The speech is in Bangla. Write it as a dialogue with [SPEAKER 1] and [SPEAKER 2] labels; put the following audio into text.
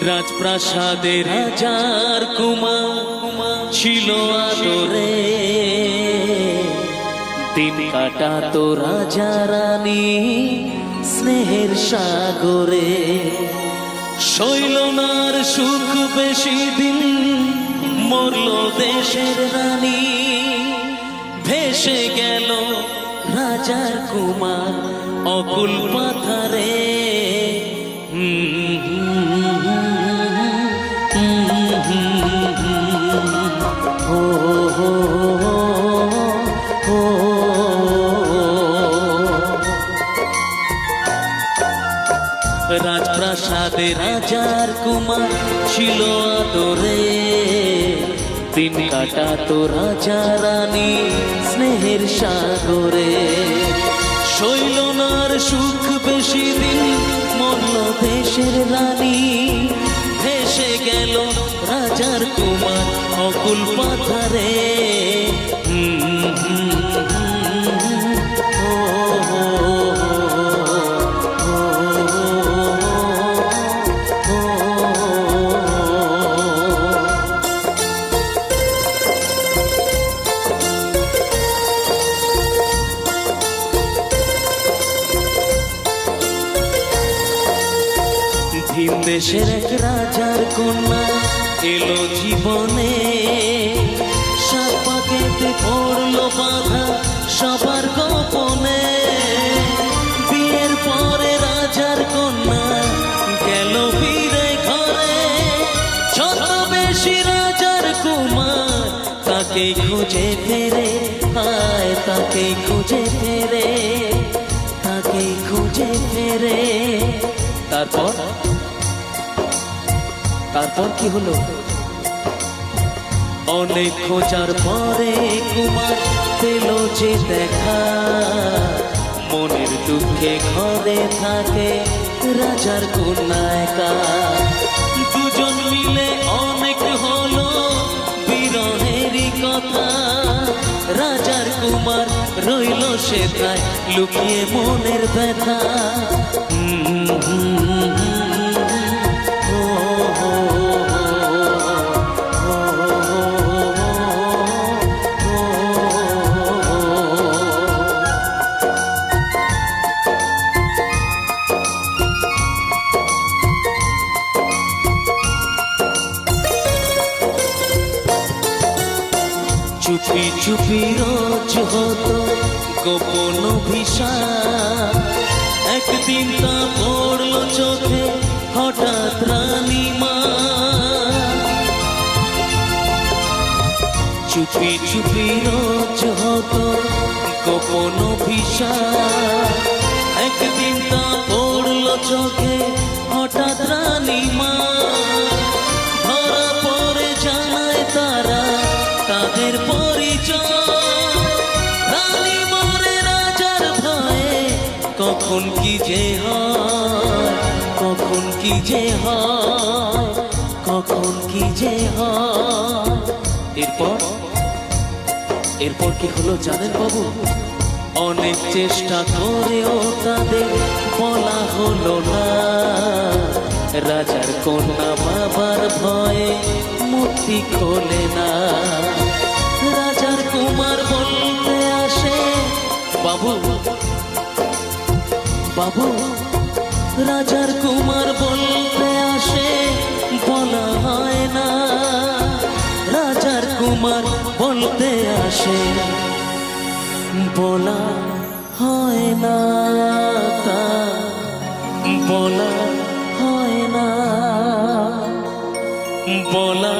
[SPEAKER 1] রাজপ্রাসাদে রাজার কুমার ছিল আদরে, দিন কাটাতো রাজা রানী স্নেহের সাগরে। শৈলনার সুখ বেশি দিন, মরল দেশের রানী, ভেসে গেল রাজার কুমার অকুল পাথারে। রাজপ্রাসাদে রাজার কুমার ছিল আদরে, দিন কাটাতো রাজা রানী স্নেহের সাগরে। শৈলনার সুখ বেশি দিন, মরল দেশের রানী, ভেসে গেল রাজার কুমার অকুল পাথারে। ভিন দেশের এক রাজার কন্যা এলো জীবনে, সাত পাকেতে পড়লো বাধা সবার গোপনে। বিয়ের পরে রাজার কন্যা গেল ফিরে ঘরে, ছদ্মবেশী রাজার কুমার তাকে খুঁজে ফেরে, হায় তাকে খুঁজে ফেরে, তাকে খুঁজে ফেরে। তারপর কি হলো? অনেক খোঁজার পরে কুমার পেল যে দেখা, মনের দুঃখে ঘরে থাকে রাজার কন্যা একা। দুজন মিলে অনেক হলো বিরহেরই কথা, রাজার কুমার রইল সেথায় লুকিয়ে মনের ব্যথা। চুপি চুপি রোজ হতো গোপন অভিশাপ, একদিন তা পড়ল চোখে হঠাৎ রানী মা। চুপি চুপি রোজ হতো গোপন অভিশাপ, একদিন তা পড়ল চোখে হঠাৎ রানী মা। ধরা পড়ে জানায় তারা তাদের পরিচয়, রানী মরে রাজার ভয়ে কখন কি যে হয়, কখন কি যে হয়, কখন কি যে হয়। এরপর কি হলো জানেন বাবু? অনেক চেষ্টা করেও তাদের বলা হলো না, রাজার কন্যা বাবার ভয়ে মুক্তি খোলে না। রাজার কুমার বলতে আসে, বাবু বাবু, রাজার কুমার বলতে আসে, বলা হয় না। রাজার কুমার বলতে আসে, বলা হয় না, তা বলা হয় না, বলা